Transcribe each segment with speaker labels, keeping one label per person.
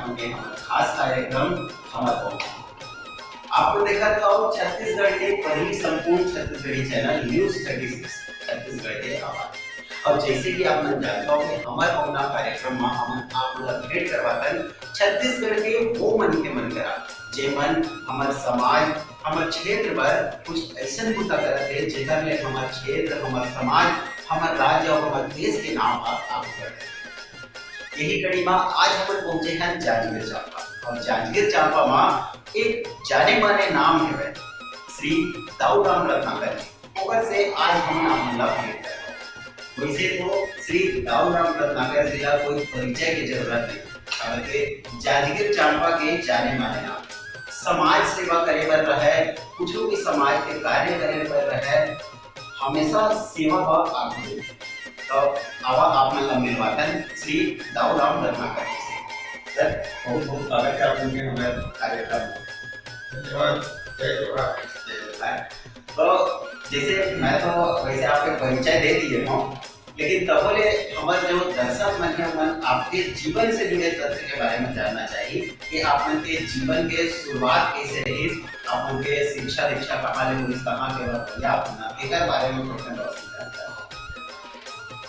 Speaker 1: हमने खास कार्यक्रम हमारे पहुंचा। आपको देखा था छत्तीसगढ़ के पहली संपूर्ण छत्तीसगढ़ी चैनल न्यूज 36 छत्तीसगढ़ के आवाज। और जैसे कि आप मन जानते हो कि हमारे अपना कार्यक्रम में हम आप लोग भेंट करवातन छत्तीसगढ़ के वो मन के मन करा जे मन हमारे समाज हमारे क्षेत्र पर कुछ ऐसा मुद्दा करते हैं जेकर ले हमारे क्षेत्र हमारे समाज हमारे राज्य और हमारे देश के नाम आप करते। यही कड़ी में आज हम पहुंचे हैं जांजगीर चांपा और जांजगीर चांपा में एक जाने माने नाम है श्री दाऊराम रत्नाकर जी। ओकर से आज हम नाम भेंट कर वैसे तो श्री दाऊराम रत्नाकर जी का कोई परिचय की जरूरत नहीं, बल्कि जांजगीर चांपा के जाने माने नाम समाज सेवा करे पर रहे कुछ भी समाज के कार्य करे पर रहे हमेशा सेवा भाव आगे। तो आवा आप मन मिलवातन श्री दाऊराम रत्नाकर जी से। सर बहुत बहुत स्वागत है आपके हमारे कार्यक्रम।
Speaker 2: धन्यवाद। जय जोहार।
Speaker 1: तो जैसे मैं तो वैसे आपके परिचय दे दिए हूँ, लेकिन तबले हमारे जो दर्शक मन है मन आपके जीवन से जुड़े तथ्य के बारे में जानना चाहिए कि आपन के जीवन के शुरुआत कैसे रही, आपन के शिक्षा दीक्षा कहाँ ले हुई, कहाँ के भैया अपना एक बारे में थोड़ा रोशनी करता है।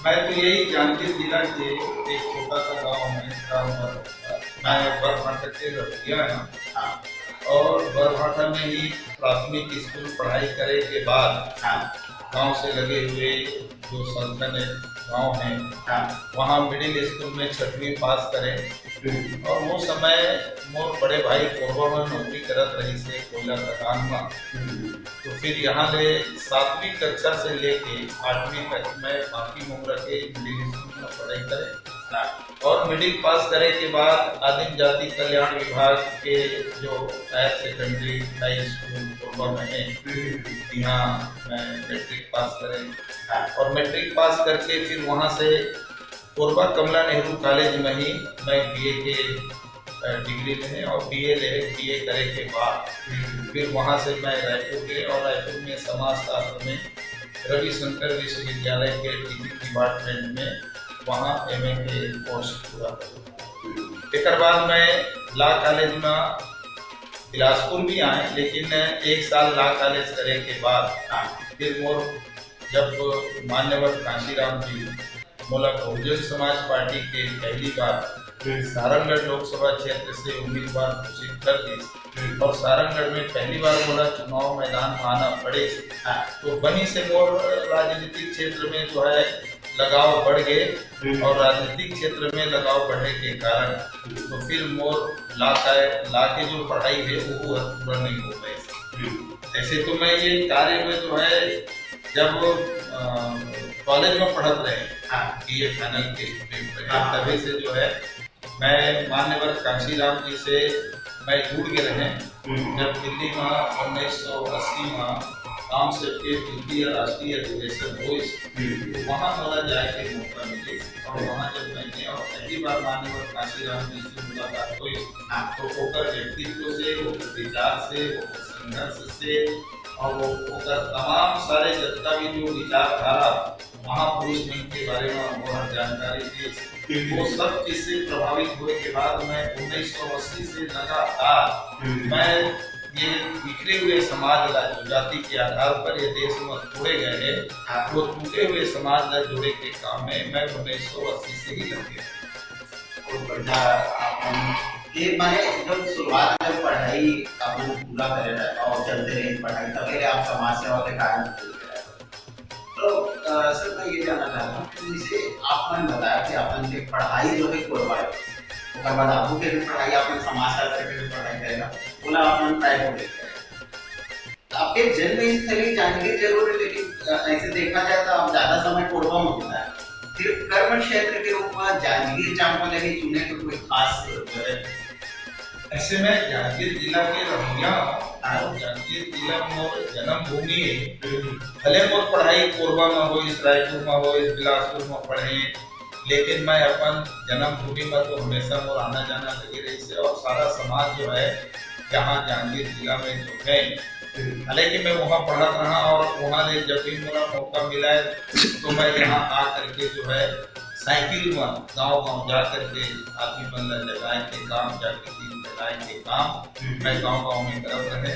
Speaker 2: मैं तो यही जांजगीर जिला के एक छोटा सा गांव में मैं बरभाटा के रखिया है और बरभाटा में ही प्राथमिक स्कूल पढ़ाई करे के बाद गांव से लगे हुए जो संगठन गांव है वहाँ मिडिल स्कूल में 6वीं पास करें और वो समय मोर बड़े भाई कोरबा में नौकरी करत रही से कोयला खदान में। तो फिर यहाँ ले 7वीं कक्षा से लेके 8वीं तक मैं बाकी मुमरा के मिडिल स्कूल में पढ़ाई करे और मिडिल पास करे के बाद आदिम जाति कल्याण विभाग के जो higher secondary high school Korba में है यहाँ मैं मैट्रिक पास करे और मैट्रिक पास करके फिर वहाँ से कोरबा कमला नेहरू कॉलेज में ही मैं बीए के डिग्री लेने और बीए करे के बाद फिर वहाँ से मैं रायपुर गए और रायपुर में समाज शास्त्र में रविशंकर विश्वविद्यालय के टीचिंग डिपार्टमेंट में वहाँ एमए के कोर्स पूरा कर। एक बाद मैं लॉ कॉलेज में बिलासपुर भी आए, लेकिन 1 साल लॉ कॉलेज करे के बाद फिर मोर जब मान्यवर कांशीराम जी मोला बहुजन समाज पार्टी के पहली बार सारंगगढ़ लोकसभा क्षेत्र से उम्मीदवार घोषित कर दी और सारंगगढ़ में पहली बार मोला चुनाव मैदान में आना पड़े तो वहीं से मोर राजनीतिक क्षेत्र में जो है लगाव बढ़ गए और राजनीतिक क्षेत्र में लगाव बढ़ने के कारण तो फिर मोर ला के जो पढ़ाई है वो पूरा नहीं हो पाई। ऐसे तो मैं ये कार्य में जो है जब कॉलेज में पढ़त रहे बीए फाइनल के स्टूडेंट रहे तभी से जो है मैं मान्यवर कांशीराम जी से मैं जुड़ गए रहे। जब दिल्ली में 1980 में काम से द्वितीय राष्ट्रीय अधिवेशन हुई वहाँ मला जाए के मौका मिले और वहाँ जब मैं गया और पहली बार मान्यवर कांशीराम जी से मुलाकात हुई तो ओकर व्यक्तित्व से वो विचार से वो संघर्ष से और वो तमाम सारे जितना भी जो विचारधारा महापुरुष मन के बारे में बहुत जानकारी दी वो सब चीज से प्रभावित हुए के बाद मैं 1980 से लगातार मैं ये बिखरे हुए समाज ला जो जाति के आधार पर ये देश में तोड़े गए हैं वो टूटे हुए समाज ला जोड़े के काम में मैं 1980 से ही लग गया।
Speaker 1: ये मैंने जब शुरुआत में पढ़ाई अपन पूरा करे और चलते रहे पढ़ाई तब आप समाज सेवा के कारण तो सर मैं ये जानना चाहता हूँ कि जैसे आपने बताया कि अपन की पढ़ाई जो है कोरबा उसके बाद आपको के पढ़ाई आपने समाज शास्त्र के भी पढ़ाई करेगा बोला आपने रायपुर लेके आपके जन्म स्थली जांजगीर जरूर है, लेकिन ऐसे देखा जाए तो आप ज्यादा समय कोरबा में होता है फिर कर्म क्षेत्र के रूप में जांजगीर चांपा लगे चुने को कोई खास
Speaker 2: ऐसे में जांजगीर जिला के रहिया जांजगीर जिला मोर जन्म भूमि है। भले मोर पढ़ाई कोरबा में हो रायपुर में हो बिलासपुर में पढ़े लेकिन मैं अपन जन्म भूमि में तो हमेशा मोर आना जाना लगी रही से और सारा समाज जो है यहाँ जांजगीर जिला में जो है हालांकि मैं वहाँ पढ़त रहा और वहाँ जब भी मेरा मौका मिला है तो मैं यहाँ आ करके जो है साइकिल में गांव-गांव जा करके आदमी मन ला जगाए के काम, जागृति फैलाए के काम मैं गांव-गांव में करत रहे।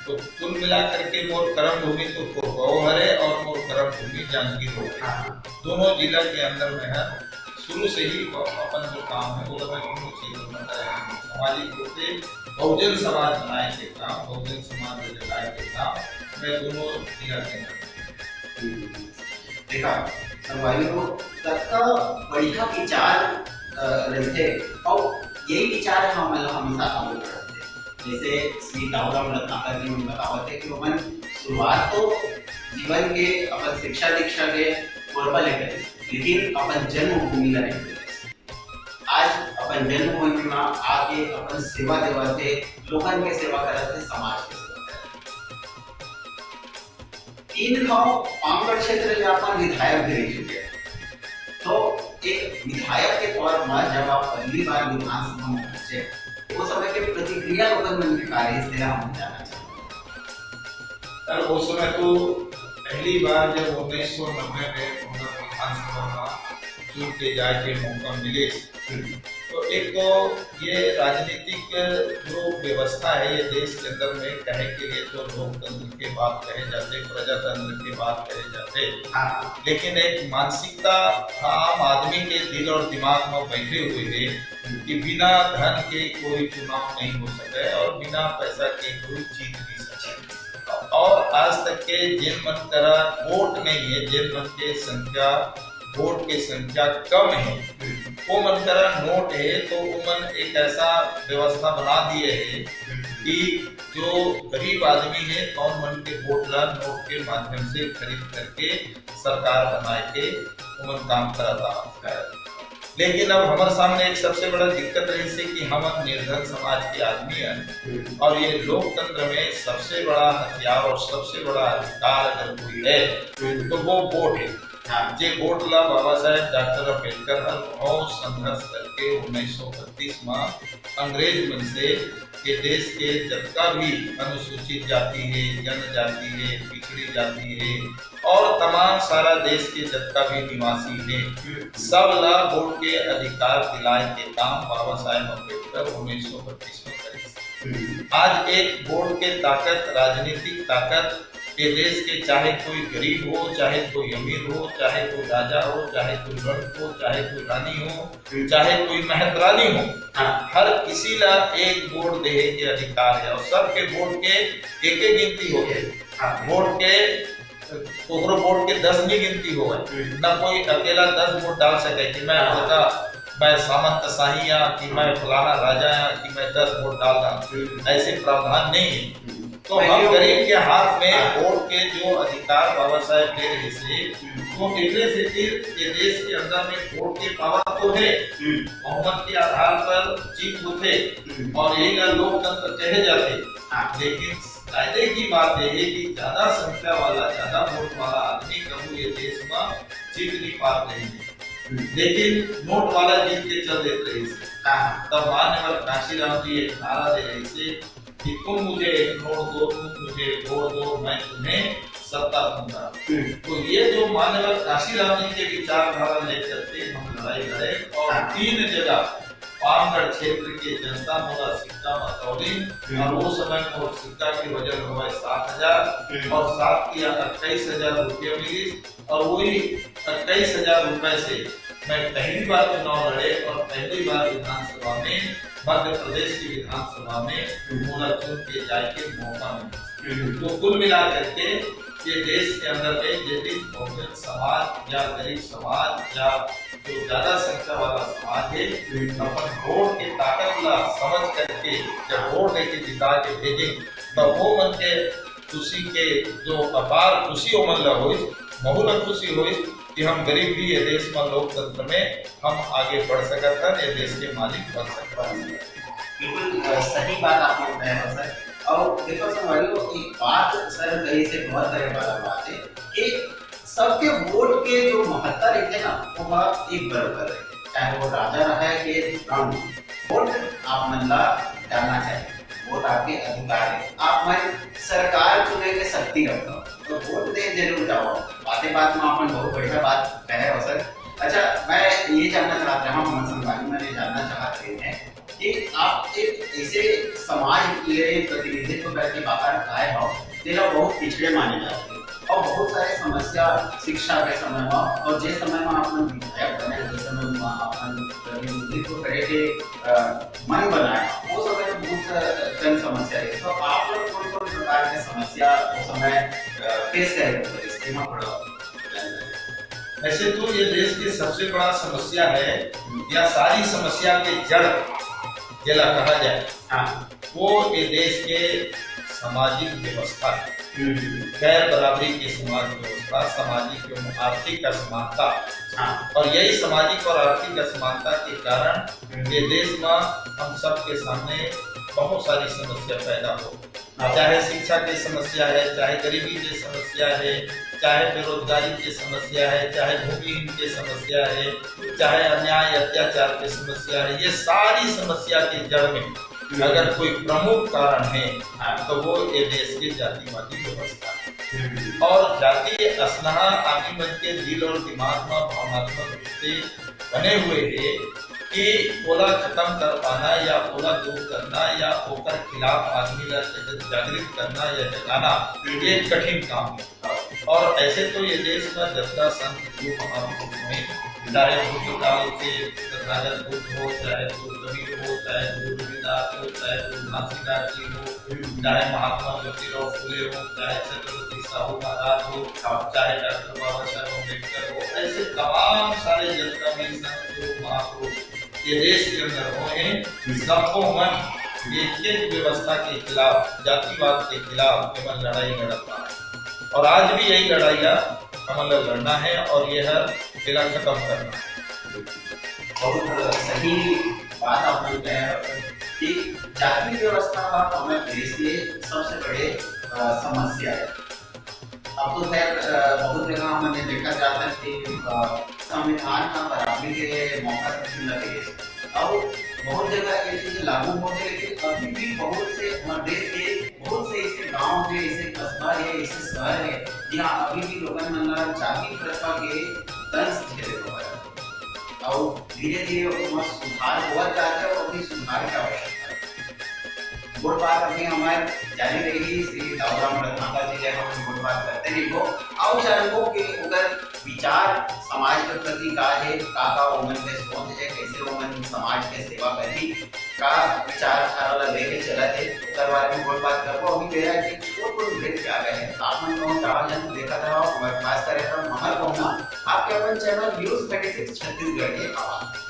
Speaker 2: तो कुल मिला करके मोर कर्म भूमि तो कोरगांव हरे और मोर कर्म भूमि जांजगीर हो गए। दोनों जिला के अंदर में है शुरू से ही अपन जो काम है वो मैं दोनों चीजों में सामाजिक रूप से बहुजन समाज बनाए के काम, बहुजन समाज जगाए के काम मैं दोनों जिला के अंदर
Speaker 1: देखा संगवारी तक बढ़िया विचार रहते और यही विचार हम हमेशा आगे बढ़ते। जैसे श्री दाऊराम रत्नाकर जी ने बतावत है कि अपन शुरुआत तो जीवन के अपन शिक्षा दीक्षा के फॉर्मल लेकर, लेकिन अपन जन्मभूमि ला नहीं। आज अपन जन्मभूमि में आके अपन सेवा देवते, लोगन के सेवा करते, समाज के सेवा करते। तीन गांव पामगढ़ क्षेत्र में अपन विधायक भी रह चुके हैं। तो एक विधायक के तौर पर जब आप पहली बार विधानसभा में पहुंचे, वो समय के प्रतिक्रिया लोगन मन के कार्य से हम जानना चाहते हैं।
Speaker 2: उस समय तो पहली बार जब 1990 में विधानसभा में चुन के जाए के मौका मिले, तो एक तो ये राजनीतिक जो व्यवस्था है ये देश के अंदर में कहे के लिए तो लोकतंत्र के बात कहे जाते, प्रजातंत्र के बात कहे जाते, लेकिन एक मानसिकता आम आदमी के दिल और दिमाग में बैठे हुए है कि बिना धन के कोई चुनाव नहीं हो सके और बिना पैसा के कोई जीत नहीं सके। और आज तक के जिन मन करा वोट नहीं है, जिन मन के संख्या वोट की संख्या कम है, वो मन करा नोट है, तो वो मन एक ऐसा व्यवस्था बना दिए है कि जो गरीब आदमी है कौन मन के वोट ला नोट के माध्यम से खरीद करके सरकार बनाए के वो मन काम कराता। लेकिन अब हमारे सामने एक सबसे बड़ा दिक्कत रही से कि हम निर्धन समाज के आदमी हैं और ये लोकतंत्र में सबसे बड़ा हथियार और सबसे बड़ा अधिकार अगर कोई है तो वो वोट है। जे वोट ला बाबा साहेब डॉक्टर अम्बेडकर हर बहुत संघर्ष करके 1932 में अंग्रेज मन से के देश के जितना भी अनुसूचित जाति है, जनजाति है, पिछड़ी जाति है और तमाम सारा देश के जितना भी निवासी है, सब ला वोट के अधिकार दिलाए के काम बाबा साहेब अम्बेडकर 1932 में करे। आज एक वोट के ताकत, राजनीतिक ताकत के देश के चाहे कोई गरीब हो, चाहे कोई अमीर हो, चाहे कोई राजा हो, चाहे कोई रंक हो, चाहे कोई रानी हो, चाहे कोई महतरानी हो, हर किसी ला एक वोट देने के अधिकार है और सबके वोट के एक गिनती हो गए। वोट के ओकरो वोट के 10 नहीं गिनती हो गए, न कोई अकेला 10 वोट डाल सके कि मैं सामंत शाही या कि मैं फलाना राजा या कि मैं 10 वोट डाल रहा, ऐसे प्रावधान नहीं है। तो हम गरीब के हाथ में वोट के जो अधिकार बाबा साहेब ले रहे थे वो निकले से फिर ये देश के अंदर में वोट के पावर तो है, बहुमत के आधार पर जीत होते और यही ना लोकतंत्र कहे जाते। लेकिन कायदे की बात है कि ज्यादा संख्या वाला, ज्यादा वोट वाला आदमी कभी ये देश में जीत नहीं पाते हैं। लेकिन नोट वाला जीत के चल देते रहे। तब मान्यवर काशीराम जी एक नारा दे रहे थे कि तुम मुझे एक नोट दो, तुम मुझे वोट दो, मैं तुम्हें सत्ता दूंगा। तो ये जो मान्यवर काशीराम जी के विचारधारा लेकर के हम लड़ाई लड़े और 3 जगह पामगढ़ क्षेत्र के जनता मोला सिक्का मतौली और वो समय में सिक्का की वजन हुआ 7,000 और 7 या 21,000 रुपये मिली और वही 21,000 रुपए से मैं पहली बार चुनाव लड़े और पहली बार विधानसभा में, मध्य प्रदेश की विधानसभा में मोला चुन के जाए के मौका मिला। तो कुल मिला करके ये देश के अंदर में यदि बहुजन समाज या गरीब समाज या जो ज्यादा संख्या वाला समाज है अपन वोट के ताकत ला समझ करके जब वोट देके जिता के भेजे तो वो मन के खुशी के जो अपार खुशी हो मन ला हो, बहुत खुशी हो कि हम गरीब भी ये देश में लोकतंत्र में हम आगे बढ़ सकते हैं, ये देश के मालिक बन सकते हैं।
Speaker 1: बिल्कुल सही बात आपने बताया सर। और देखो संभालियो एक बात सर कहीं से बहुत तरह वाला बात है कि सबके वोट के जो महत्ता रहते ना वो बात एक बराबर है, चाहे वो राजा रहा है कि रानी। वोट आप मन ला डालना चाहिए, वोट आपके अधिकार है। आप मन सरकार चुने के शक्ति रखो तो वोट दे जरूर जाओ। बातें बात में आपने बहुत बढ़िया बात कहे हो सर अच्छा, मैं ये जानना चाहता हूँ, मोहन संगवानी मैंने जानना चाहते हैं कि आप एक ऐसे समाज के प्रतिनिधित्व करके बाहर आए हो जिला बहुत पिछड़े माने जाते हैं और बहुत सारे समस्या शिक्षा के समय में और जिस समय में आपने विधायक बने, जिस समय में आपने प्रतिनिधित्व करे के मन बनाया, वो समय में बहुत जन समस्या है। तो आप लोग कौन कौन प्रकार के समस्या उस समय फेस करे इसके में पड़ा?
Speaker 2: ऐसे तो ये देश की सबसे बड़ा समस्या है या सारी समस्या के जड़ जिला कहा जाए,
Speaker 1: हाँ,
Speaker 2: वो ये देश के सामाजिक व्यवस्था है। गैर बराबरी की समाज व्यवस्था, सामाजिक एवं आर्थिक असमानता,
Speaker 1: हाँ,
Speaker 2: और यही सामाजिक और आर्थिक असमानता के कारण ये देश में हम सबके सामने बहुत सारी समस्या पैदा हो, चाहे शिक्षा की समस्या है, चाहे गरीबी की समस्या है, चाहे बेरोजगारी की समस्या है, चाहे भूमिहीन की समस्या है, चाहे अन्याय अत्याचार की समस्या है। ये सारी समस्या के जड़ में अगर कोई प्रमुख कारण है तो वो ये देश की जातिवादी व्यवस्था है। और जाति असनहा आदमी मन के दिल और दिमाग में भावनात्मक रूप से बने हुए है कि ओला खत्म कर पाना या ओला दूर करना या ओकर खिलाफ आदमी का जागृत करना या जगाना ये कठिन काम है। और ऐसे तो ये देश में जत्था संत जो हमारे में चाहे बुद्ध काल के तथागत बुद्ध हो, चाहे कबीर हो, चाहे गुरु रविदास हो, चाहे गुरु घासीदास जी हो, चाहे महात्मा ज्योतिराव फुले हो, चाहे छत्रपति साहू महाराज हो, चाहे डॉक्टर बाबा साहेब अम्बेडकर हो, ऐसे तमाम सारे जनता में संत महापुरुष ये देश के अंदर हुए, सबको मन एक व्यवस्था के खिलाफ, जातिवाद के खिलाफ केवल लड़ाई लड़ता है। और आज भी यही लड़ाइयाँ हमें लड़ना है और यह जिला खत्म करना है।
Speaker 1: बहुत सही बात आपने कहा कि जाति व्यवस्था का हमारे देश के सबसे बड़े समस्या है। अब तो खैर बहुत जगह हमने देखा जाता है कि संविधान का बराबरी के मौका से लगे और बहुत जगह ये चीज लागू होने, लेकिन अभी भी बहुत से हमारे देश के बहुत से ऐसे गांव है, ऐसे कस्बा है, ऐसे शहर है जहाँ अभी भी लोगों ने जाति प्रथा के दंश झेले हुए हैं और धीरे धीरे उसमें सुधार हुआ जाता है और अभी सुधार की आवश्यकता है। वो बात अभी हमारे जारी रही श्री दाऊराम रत्नाकर जी जब हम वो बात करते हैं वो आओ जानबो कि अगर विचार समाज के प्रति का है का ओमन के सोच है कैसे ओमन समाज के सेवा करी का विचार धारा लेके चला है उधर बारे में वो बात करबो। अभी कह रहा है कि छोटे ब्रेक क्या गए आप मन को चाह जन देखा था हमारे पास कार्यक्रम महल कहना आपके अपन चैनल न्यूज़ 36 छत्तीसगढ़ के आवाज।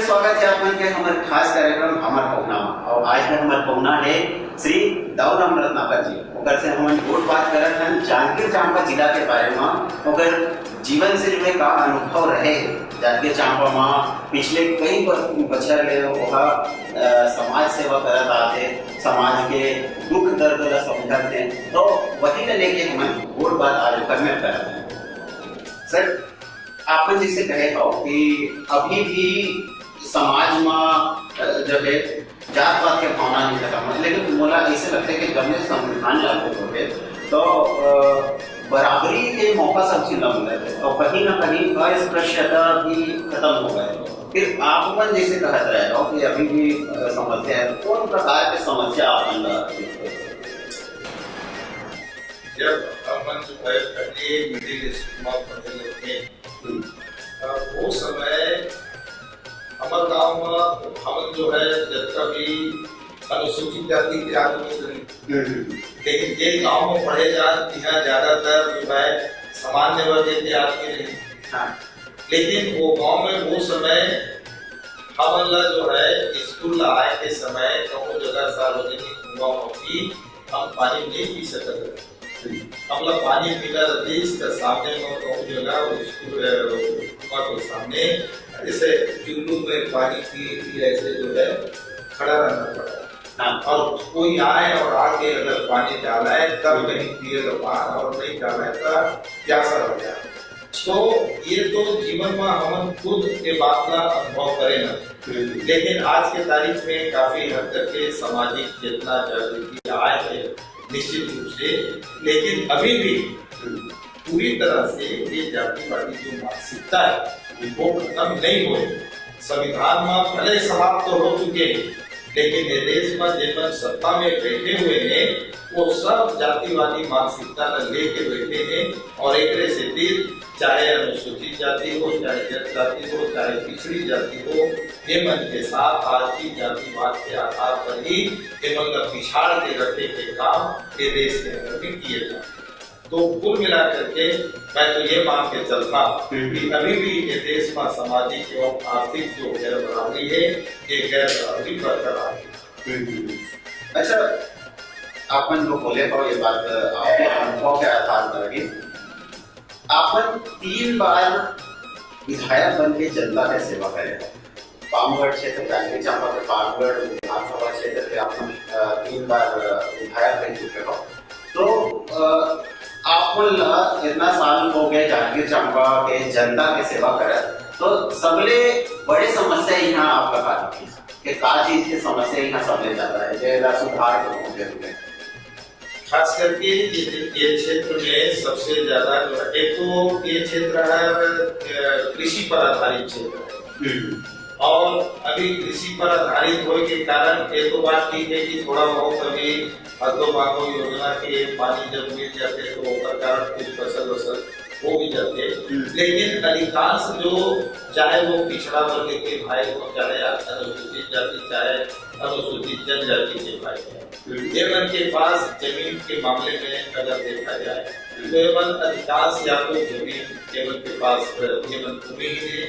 Speaker 1: स्वागत है आपन के हमारे खास कार्यक्रम हमार पहुना और आज में हमार पहुना है श्री दाऊराम रत्नाकर जी। ओकर से हम बहुत बात करत हन जांजगीर चांपा जिला के बारे में, ओकर जीवन से जुड़े का अनुभव रहे जांजगीर चांपा में पिछले कई बछर ले ओका समाज सेवा करत आते, समाज के दुख दर्द ला समझते हैं, तो वही ले लेके हम बहुत बात आज करने करते हैं। सर आपन जिसे कहे हो कि अभी भी समाज में जो है जात पात के भावना नहीं खत्म है, लेकिन मोला ऐसे लगता है कि जब में संविधान लागू हो गए तो बराबरी के मौका सब चीज मिल रहे थे और कहीं ना कहीं अस्पृश्यता भी खत्म हो गए। फिर आप मन जैसे कहते रहे हो कि अभी भी समस्या है, कौन प्रकार की समस्या आपन
Speaker 2: जब अपन जो है पहले मिडिल स्कूल में पढ़े थे वो समय हमारे गांव में हम जो है जितना भी अनुसूचित जाति के आदमी रहे, लेकिन जे गांव में पढ़े जाते हैं ज्यादातर जो है सामान्य वर्ग के आदमी रहे।
Speaker 1: हाँ।
Speaker 2: लेकिन वो गांव में वो समय हमला जो है स्कूल आए के समय कहूँ जगह सार्वजनिक कुआं होती हम पानी नहीं पी सकते। हमला पानी पीना रहती इसका सामने में कहूँ जगह स्कूल कुआं के सामने ऐसे चुल्लू में पानी पी ऐसे जो है खड़ा रहना पड़ा। हाँ, और कोई आए और आके अगर पानी डाला है तब कहीं पिएगा पार और नहीं डाला है तब प्यासा हो जाए। तो ये तो जीवन में हम खुद के बात का अनुभव करें। लेकिन आज के तारीख में काफी हद तक के सामाजिक चेतना जागृति आए है निश्चित रूप से, लेकिन अभी भी पूरी तरह से ये जातिवादी जो मानसिकता है वो खत्म नहीं हुए। संविधान में भले समाप्त तो हो चुके हैं, लेकिन ये देश में जिन सत्ता में बैठे हुए हैं वो सब जातिवादी मानसिकता लेके बैठे हैं। और एक से तीर चाहे अनुसूचित जाति हो, चाहे जनजाति हो, चाहे पिछड़ी जाति हो, हेमन के साथ आज की जातिवाद के आधार पर ही हेमन का पिछाड़ के रखे के काम ये देश के अंदर भी किए जाते। तो कुल मिलाकर के मैं तो ये मान के चलता कि अभी भी ये देश में सामाजिक एवं आर्थिक जो गैर बराबरी है ये गैर बराबरी बरकरार है।
Speaker 1: अच्छा, आपन जो बोले तो ये बात आपके अनुभव के आधार पर है। आपन 3 बार विधायक बन के जनता के सेवा करे। पामगढ़ क्षेत्र जांजगीर चांपा के पामगढ़ विधानसभा क्षेत्र के आपन 3 बार विधायक बन चुके हो। तो आपन इतना साल हो गए जांजगीर चांपा के जनता के सेवा करे, तो सबले बड़ी समस्या यहाँ आपका का चीज की समस्या यहाँ सबले ज्यादा है जो सुधार करो।
Speaker 2: खास करके ये क्षेत्र में सबसे ज्यादा जो है, एक तो ये क्षेत्र है कृषि पर आधारित क्षेत्र है। और अभी कृषि पर आधारित होने के कारण ये तो बात ठीक है कि थोड़ा बहुत अभी अगो बागो योजना के पानी जब मिल जाते तो उसका कारण कुछ फसल वसल हो भी जाते। लेकिन अधिकांश जो चाहे वो पिछड़ा वर्ग के भाई हो, चाहे अनुसूचित जाति, चाहे अनुसूचित जनजाति के भाई हो, एवं के पास जमीन के मामले में अगर देखा जाए तो एवं अधिकांश या तो जमीन एवं के पास एवं भूमि है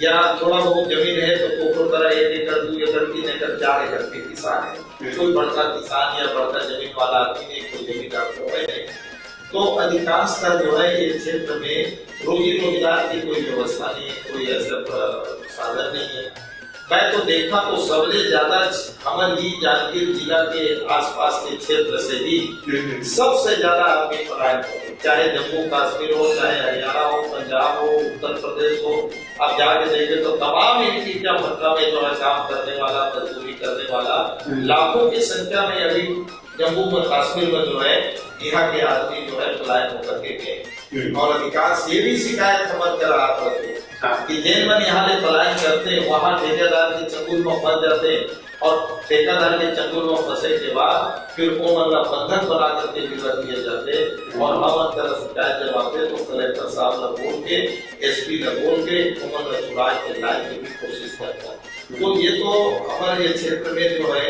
Speaker 2: या थोड़ा बहुत जमीन है तो कोई तरह 1 एकड़ 2 एकड़ 3 एकड़ 4 एकड़ के किसान है। कोई बड़का किसान या बड़का जमीन वाला आदमी नहीं, कोई जमींदार है। तो अधिकांश का जो है ये क्षेत्र में रोजी रोजगार की कोई व्यवस्था नहीं है, कोई ऐसा साधन नहीं है। मैं तो देखा तो सबसे ज्यादा हमारी जांजगीर जिला के आसपास के क्षेत्र से ही सबसे ज्यादा आदमी पलायन होते, चाहे जम्मू कश्मीर हो, चाहे हरियाणा हो, पंजाब हो, उत्तर प्रदेश हो। आप जाके देखें तो तमाम इनकी क्या मात्रा में जो है काम करने वाला, मजदूरी करने वाला लाखों की संख्या में अभी जम्मू में कश्मीर में जो है यहाँ के आदमी जो है पलायन होकर के गए। और अधिकांश ये भी शिकायत खबर कर रहा था कि जेल में यहाँ ले पलायन करते वहाँ ठेकेदार के चंगुल में फंस जाते और ठेकेदार के चंगुल में फंसे के बाद फिर वो मतलब बंधक बना करके भी रख दिए जाते। और हम तरह शिकायत जब आते तो कलेक्टर साहब ने बोल के, एसपी ने बोल के उम्र चुरा के लाने की भी कोशिश करता है। तो ये तो हमारे ये क्षेत्र में जो है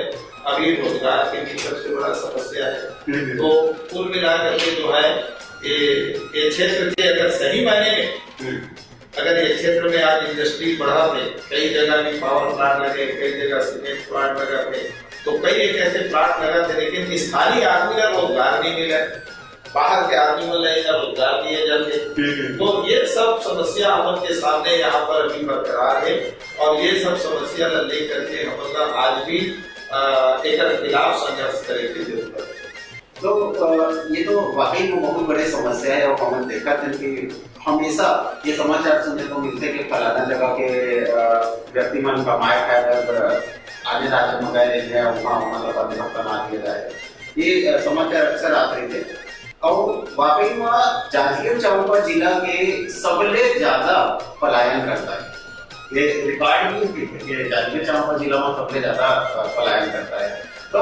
Speaker 2: अभी रोजगार की भी सबसे बड़ा समस्या है। तो कुल मिलाकर के जो है ये क्षेत्र के अगर सही मायने में अगर ये क्षेत्र में आज इंडस्ट्री बढ़ा थे, कई जगह भी पावर प्लांट लगे, कई जगह सीमेंट प्लांट लगा थे, तो कई एक ऐसे प्लांट लगा थे, लेकिन स्थानीय आदमी का रोजगार नहीं मिला, बाहर के आदमी को रोजगार दिए जाते। तो ये सब समस्या हम के सामने यहाँ पर अभी बरकरार है और ये सब समस्या लेकर के हम आज भी एक खिलाफ संघर्ष करे की जरूरत है।
Speaker 1: तो ये तो वाकई में बहुत बड़ी समस्या है और हमने देखा था कि हमेशा ये समाचार सुनने को मिलते कि फलाना जगह के व्यक्ति मन कमाए खाए आने राज्य में गए हैं वहाँ मतलब बना दिया जाए, ये समाचार अक्सर आते थे। और वाकई में जांजगीर चांपा जिला के सबले ज्यादा पलायन करता है, ये रिकॉर्ड भी है, जांजगीर चांपा जिला में सबसे ज्यादा पलायन करता है। तो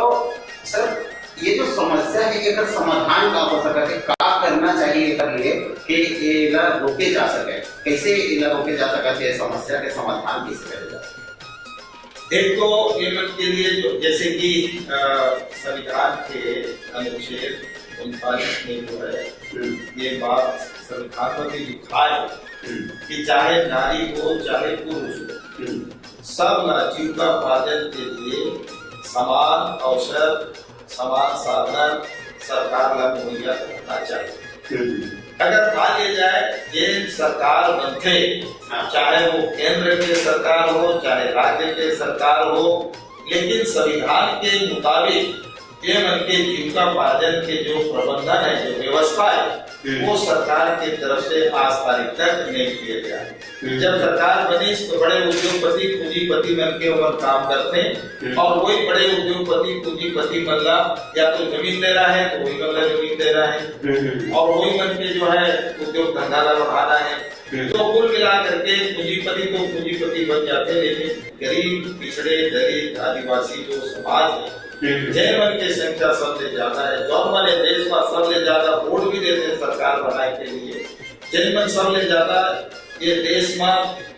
Speaker 1: सर ये जो समस्या है अगर समाधान का हो सके, क्या करना चाहिए इसके लिए कि ये रोके जा सके, कैसे ये रोके जा सके, समस्या के समाधान कैसे करे जा सके?
Speaker 2: एक तो एमएन के लिए जैसे कि संविधान के अनुच्छेद 39 में जो है ये बात संविधान में भी लिखा है कि चाहे नारी हो चाहे पुरुष हो, सब जीविकोपार्जन के लिए समान अवसर समान साधन सरकार ला मुहैया करना चाहिए। अगर मान लिया जाए ये सरकार बनते, चाहे वो केंद्र के सरकार हो चाहे राज्य के सरकार हो, लेकिन संविधान के मुताबिक ये मन के जीविकोपार्जन के जो प्रबंधन है, जो व्यवस्था है, वो सरकार की तरफ से आज तारीख तक नहीं किए जाए। जब सरकार बनी तो बड़े उद्योगपति पूंजीपति मन के ऊपर काम करते हैं, और वही बड़े उद्योगपति पूंजीपति मतलब या तो जमीन दे रहा है तो वही मतलब जमीन दे रहा है, और वही मन के जो है उद्योग धंधा बढ़ाना है। तो कुल मिला करके पूंजीपति तो पूंजीपति बन जाते हैं, लेकिन गरीब पिछड़े दलित आदिवासी जो समाज है, जैन मन की संख्या सबसे ज्यादा है, जौन मन देश में सबसे ज्यादा वोट भी देते हैं सरकार बनाए के लिए, जैन मन सबसे ज्यादा ये देश में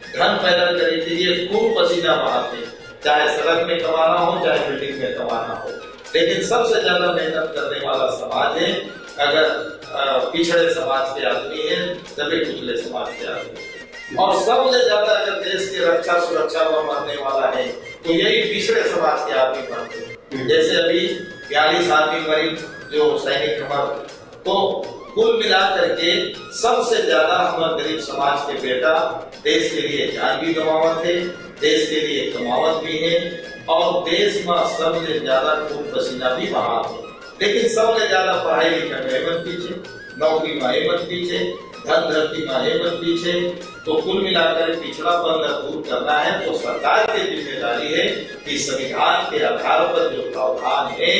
Speaker 2: धन पैदा करने के लिए खूब पसीना बहाते, चाहे सड़क में कमाना हो चाहे बिल्डिंग में कमाना हो, लेकिन सबसे ज्यादा मेहनत करने वाला समाज है। अगर पिछड़े समाज के आदमी है तभी पिछले समाज के आदमी, और सबसे ज्यादा अगर देश की रक्षा सुरक्षा में मरने वाला है तो यही पिछड़े समाज के आदमी मरते हैं। जैसे अभी 42 आदमी मरी जो सैनिक हमारे, तो कुल मिलाकर के सबसे ज्यादा हमारे गरीब समाज के बेटा देश के लिए जान भी गंवावत है, देश के लिए कमावत भी है, और देश में सबसे ज्यादा खून पसीना भी बहाते है। लेकिन सबसे ज्यादा पढ़ाई लिखाई में मत पीछे, नौकरी में मत पीछे, धन धरती में मत पीछे, तो कुल मिलाकर पिछड़ापन दूर करना है तो सरकार की जिम्मेदारी है कि संविधान के आधार पर जो प्रावधान है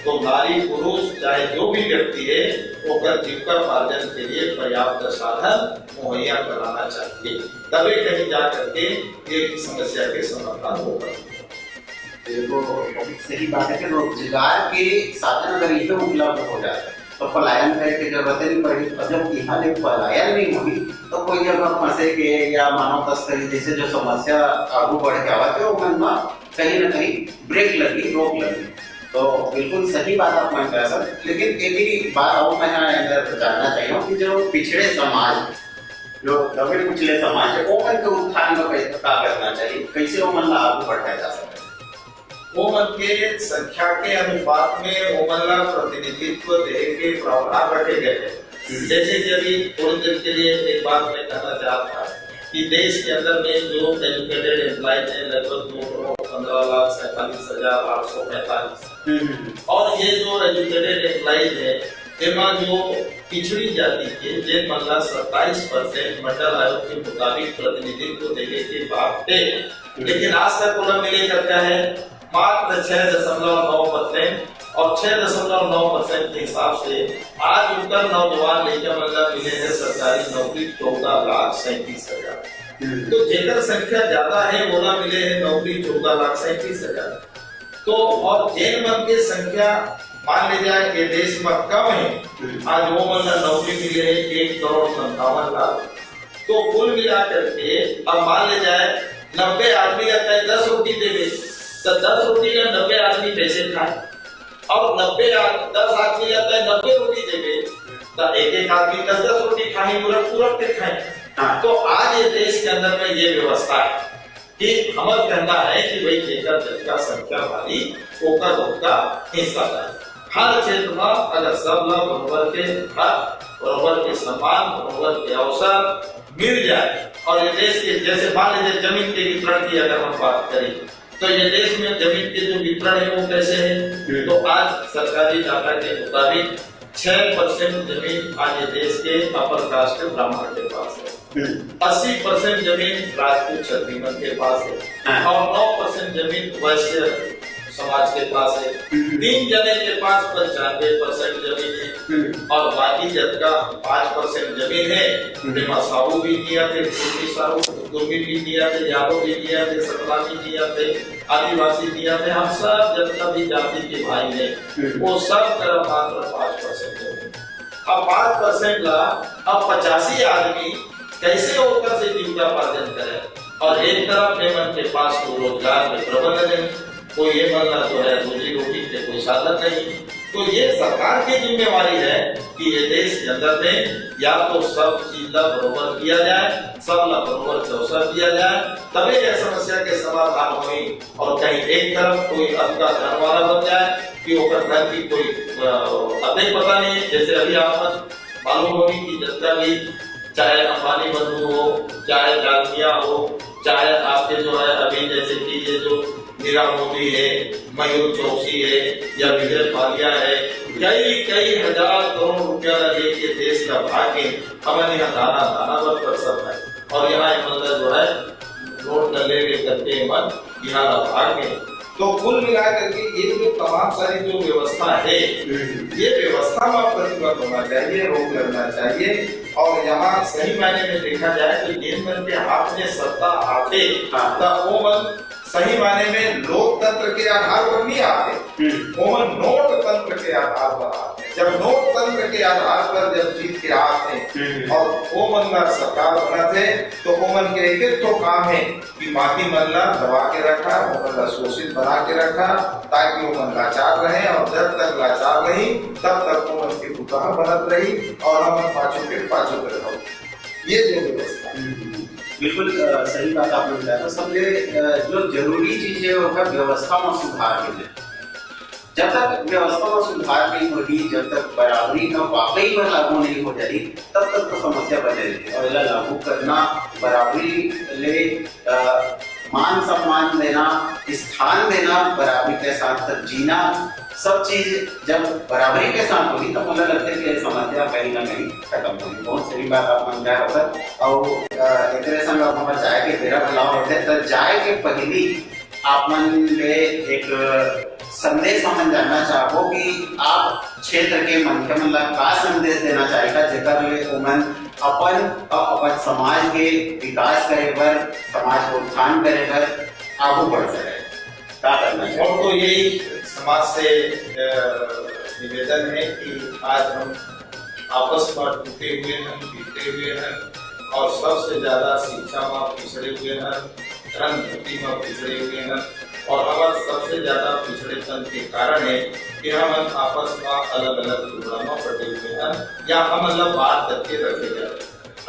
Speaker 2: तो नारी पुरुष चाहे जो भी व्यक्ति है वो कर जीविकोपार्जन के लिए पर्याप्त साधन मुहैया कराना चाहिए, तभी कहीं जा करके ये समस्या के समाधान होगा।
Speaker 1: तो सही बात है कि रोजगार के साधन अगर ये उपलब्ध हो जाए तो पलायन करने की जरूरत नहीं पड़ेगी, और जब यहाँ ले पलायन नहीं होगी तो कोई जगह फंसे के या मानव तस्करी जैसे जो समस्या आगू बढ़ के आवा तो मन में कहीं ना कहीं ब्रेक लगी, रोक लगी। तो बिल्कुल सही बात आप मान रहे सर, लेकिन एक ही बात और मैं अंदर जानना चाहिए कि जो पिछड़े समाज, जो दबे कुचले समाज है, वो मन के उत्थान में क्या करना चाहिए, कैसे वो मन आगू बढ़ाया जा सकता है?
Speaker 2: ओमन के संख्या के अनुपात में ओमन प्रतिनिधित्व देने के प्रावधान रखे गए हैं। जैसे कि अभी थोड़ी देर के लिए एक बात मैं कहना चाहता कि देश के अंदर में जो एजुकेटेड एम्प्लॉयज हैं लगभग 15,47,845, और ये जो एजुकेटेड एम्प्लॉयज है इनमें जो पिछड़ी जाति के जिन मतलब 27% मंडल आयोग के मुताबिक प्रतिनिधित्व देने के बाद थे, लेकिन आज तक कुल मिलेकर क्या है मात्र 6.9%, और 6.9% के हिसाब से आज उत्तर नौजवान लेकर मतलब मिले हैं सरकारी नौकरी 14,37,000। तो जेकर संख्या ज्यादा है वो मिले हैं नौकरी 14,37,000। तो और जैन मन की संख्या मान ली जाए कि देश में कम है, आज वो मतलब नौकरी मिले है 1,57,00,000। तो कुल मिला करके अब मान ली जाए 90 आदमी लगता है 10 रोटी देवे, तो 10 रोटी का 90 आदमी कैसे खाए, और 10 आदमी लगता है 90 रोटी देवे, तो एक आदमी 10 रोटी खाए पूरा के खाए। तो आज ये देश के अंदर में ये व्यवस्था है कि हमारा कहना है कि भाई जेकर जनता संख्या वाली ओकर उसका हिस्सा है। हर क्षेत्र में अगर सब लोग बराबर के हक, बराबर के सम्मान, बराबर के अवसर मिल जाए, और ये देश के जैसे मान लीजिए जमीन के वितरण की अगर हम बात करें तो ये देश में जमीन के जो वितरण है वो कैसे है, तो आज सरकारी डाटा के मुताबिक 6% जमीन आज ये देश के अपर कास्ट ब्राह्मण के पास है, 80% जमीन राजपूत क्षत्रिय के पास है, और 9% जमीन वैश्य समाज के पास है। 3 जने के पास 95% जमीन है, और बाकी जब का 5% जमीन है जिसमें साहू भी दिया थे, कुर्मी भी दिया थे, यादव भी दिया थे, सतला भी दिया थे, आदिवासी दिया थे, हम सब जितना भी जाति के भाई है वो सब तरफ मात्र 5% जमीन। अब 5% ला अब 85 आदमी कैसे होकर से जीविकोपार्जन करे, और एक तरफ हेमंत के पास तो रोजगार में प्रबंध नहीं, कोई ये बनना जो है रोजी रोटी के कोई साधन नहीं, तो ये सरकार की जिम्मेवारी है कि ये देश के अंदर में या तो सब चीज ला बरोबर किया जाए, सब ला बरोबर चौसर दिया जाए, तभी यह समस्या के समाधान होई। और कहीं एक तरफ कोई आपका धन वाला बन जाए कि ओकर धन की कोई अधिक पता नहीं, जैसे अभी आप मालूम होगी कि जनता भी चाहे अंबानी बंधु हो, चाहे डालमिया हो, चाहे आपके जो है अभी जैसे कि ये जो नीरव मोदी है, मयूर चौकसी है या विजय माल्या है, कई हजार करोड़ रुपया लेके देश का भागे हमारे यहाँ दाना दाना पर सब है। और यहाँ मतलब जो है नोट न ले करके मन यहाँ भागे। तो कुल मिलाकर के ये जो तमाम सारी जो व्यवस्था है, ये व्यवस्था में प्रतिबद्ध होना चाहिए, रोक लगना चाहिए। और यहाँ सही मायने में देखा जाए तो जिन मन के हाथ में सत्ता आते तब वो मन सही मायने में लोकतंत्र के आधार पर नहीं आते, वो मन नोट तंत्र के आधार पर आते। जब नोट तंत्र के आधार पर जब जीत के आते और वो मन ला सरकार बनाते तो वो मन के एक तो काम है कि बाकी मन ला दबा के रखा, वो मन ला शोषित बना के रखा ताकि वो मन लाचार रहे। और जब तक लाचार रही तब तक वो मन की बुतह बनत रही और हम पाछू के रहो। ये जो व्यवस्था
Speaker 1: बिल्कुल सही बात आपने बताया। तो सबसे जो जरूरी चीज है वो व्यवस्था में सुधार के लिए, जब तक व्यवस्था में सुधार नहीं होगी, जब तक बराबरी का वाकई में लागू नहीं हो जाएगी, तब तक तो समस्या बने रहती है। और इला लागू करना, बराबरी ले मान सम्मान देना, स्थान देना, बराबरी के साथ जीना, सब चीज जब बराबरी के साथ होगी तो मुझे लगता है कि समस्या कहीं ना कहीं खत्म होगी। बहुत सही बात आप मन रहा होगा। और एक संग आप जाए के बेरा बुलाव होते तो जाए के पहली आप मन ले एक संदेश हम जानना चाहो कि आप क्षेत्र के मन के मतलब का संदेश देना चाहेगा जेकर ले उमन अपन समाज के विकास करे पर, समाज को उत्थान करे पर आगू बढ़ सके, क्या करना चाहिए?
Speaker 2: और तो यही समाज से निवेदन है कि आज हम आपस में टूटे हुए हैं, बिखरे हुए हैं और सबसे ज्यादा शिक्षा में पिछड़े हुए हैं, धन धरती में पिछड़े हुए हैं। और हमारे सबसे ज्यादा पिछड़ेपन के कारण है कि हम आपस में अलग अलग टुकड़ा में बटे हुए हैं या हम अल्लाह बात करके रखे जाए।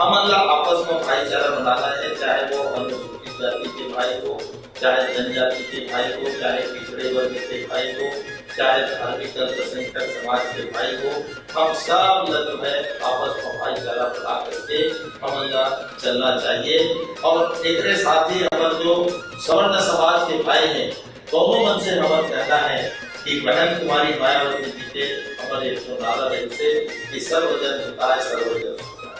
Speaker 2: हम अल्लाह आपस में भाईचारा बनाना है, चाहे वो अनुसूचित जाति के भाई हो, चाहे जनजाति के भाई हो, चाहे पिछड़े वर्ग के भाई हो, चाहे धार्मिक अल्पसंख्यक समाज के भाई हो, हम सब जो है आपस में भाईचारा बना करके हम चलना चाहिए। और एक साथ ही हमारे जो सवर्ण समाज के भाई हैं, दोनों मन से हमारा कहना है कि बहन कुमारी मायावती जी के हमारे जो नारा है से कि सर्वजन हिताय सर्वजन सुखाय।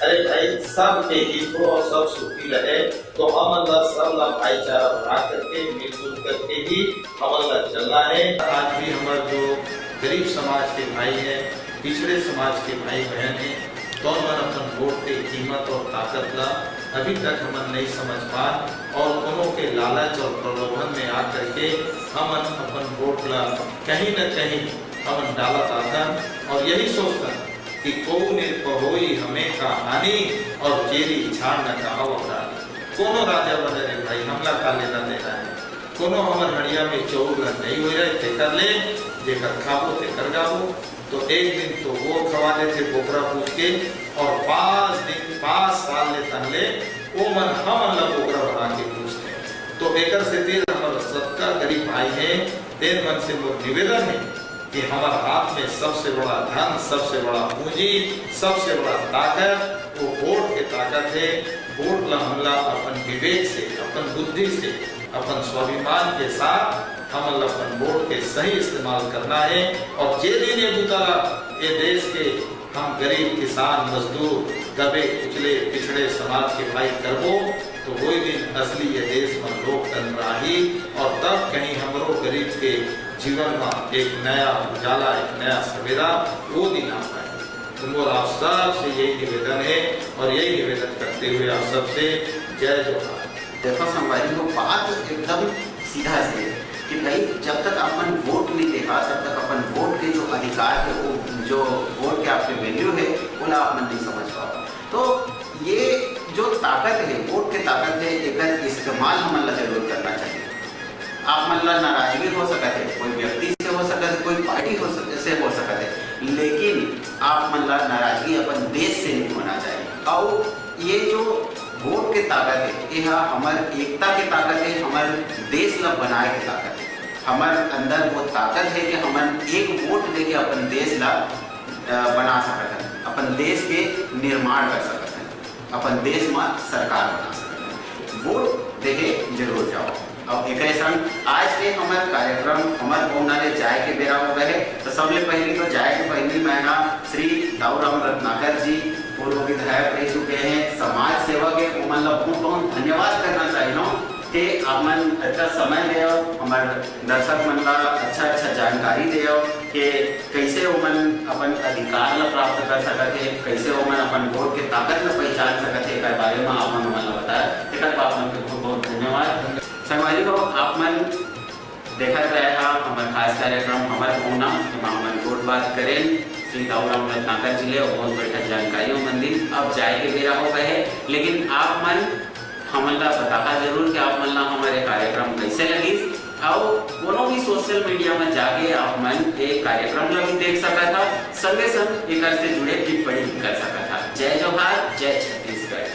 Speaker 2: अरे भाई सब के हित हो और सब सुखी रहे, तो हम अंदर सब ला भाईचारा बना करके मिलजुल करके ही हम चलना है। आज भी हमारे जो गरीब समाज के भाई हैं, पिछड़े समाज के भाई बहन हैं, तो मन अपन वोट की कीमत और ताकत ला अभी तक हम नहीं समझ पा और दोनों के लालच और प्रलोभन में आकर के हम अपन वोट ला कहीं न कहीं हम डालत आता और यही सोचता कि को निर्पहोई हमें का हानि और जेरी छाड़ न कहा अपराधी। कोनो राजा बने रे भाई हमला का लेना देना है, कोनो हमर हड़िया में चौर नहीं हो रहे थे कर ले जेकर खाबो ते कर गाबो। तो एक दिन तो वो खवा देते बोकरा पूछ के और 5 साल ले तहले वो मन हम अल्लाह बोकरा बना के पूछते। तो एकर से तेज हमारा सबका गरीब भाई है, तेज मन से वो निवेदन है कि हमारे हाथ में सबसे बड़ा धन, सबसे बड़ा पूंजी, सबसे बड़ा ताकत वो वोट की ताकत है। वोट ला हमला अपन विवेक से, अपन बुद्धि से, अपन स्वाभिमान के साथ हम अपन वोट के सही इस्तेमाल करना है। और जे दिन ये बुताला ये देश के हम गरीब किसान मजदूर दबे कुचले पिछड़े समाज के भाई करबो तो वही दिन असली ये देश में लोकतंत्र आही और तब कहीं हमरो गरीब के जीवन में एक नया उजाला, एक नया सवेरा वो दिन आ पाए। तो आप सब से यही निवेदन है और यही निवेदन करते हुए आप सबसे जय जोहार।
Speaker 1: देखो संवादी को बात एकदम सीधा से कि भाई जब तक अपन वोट नहीं देखा तब तक अपन वोट के जो अधिकार है, वो जो वोट के आपके वैल्यू है वो ना अपन नहीं समझ पाओ। तो ये जो ताकत है, वोट के ताकत है, एक इस्तेमाल हम जरूर करना चाहिए। आप मन ला नाराजगी हो सकत है, कोई व्यक्ति से हो सकत है, कोई पार्टी से हो सकत है, लेकिन आप मन ला नाराजगी अपन देश से नहीं होना चाहिए। और ये जो वोट के ताकत है, यह हमार एकता के ताकत है, हमार देश ला बनाए के ताकत है। हमार अंदर वो ताकत है कि हम एक वोट देके अपन देश ला बना सकते हैं, अपन देश के निर्माण कर सकते हैं, अपन देश में सरकार बना सकते हैं। वोट देके जरूर जाओ। अब एक संग आज के हमारे कार्यक्रम हमारे पहुंचाने जाए के बेरा हो गए, तो सबले पहले तो जाए के पहले मैं श्री दाऊराम रत्नाकर जी पूर्व विधायक रह चुके हैं, समाज सेवक है, उमन बहुत बहुत धन्यवाद करना चाहिए कि आपमन अच्छा समय दे, हमारे दर्शक मन ला अच्छा जानकारी दे कि कैसे उमन अपन अधिकार ला प्राप्त कर सकते हैं, कैसे उमन अपन वोट के ताकत ला पहचान सकते हैं, एक बारे में आपमन मन ला बताया। एक आपमन के बहुत बहुत धन्यवाद। संगवारी को आपमन देखत रहे हमारे खास कार्यक्रम हमारे होना हम वोट बात करें श्री दाऊराम रत्नाकर जी ले बहुत बढ़िया जानकारियों मंदिर। अब जाए के बेरा हो गए, लेकिन आप मन हमन ला बताहा जरूर कि आप मन ला हमारे कार्यक्रम कैसे लगी, और कोनो भी सोशल मीडिया में जाके आप मन एक कार्यक्रम ला भी देख सकता था, संगे संग एक से जुड़े टिप्पणी भी कर सकता था। जय जोहार, जय छत्तीसगढ़।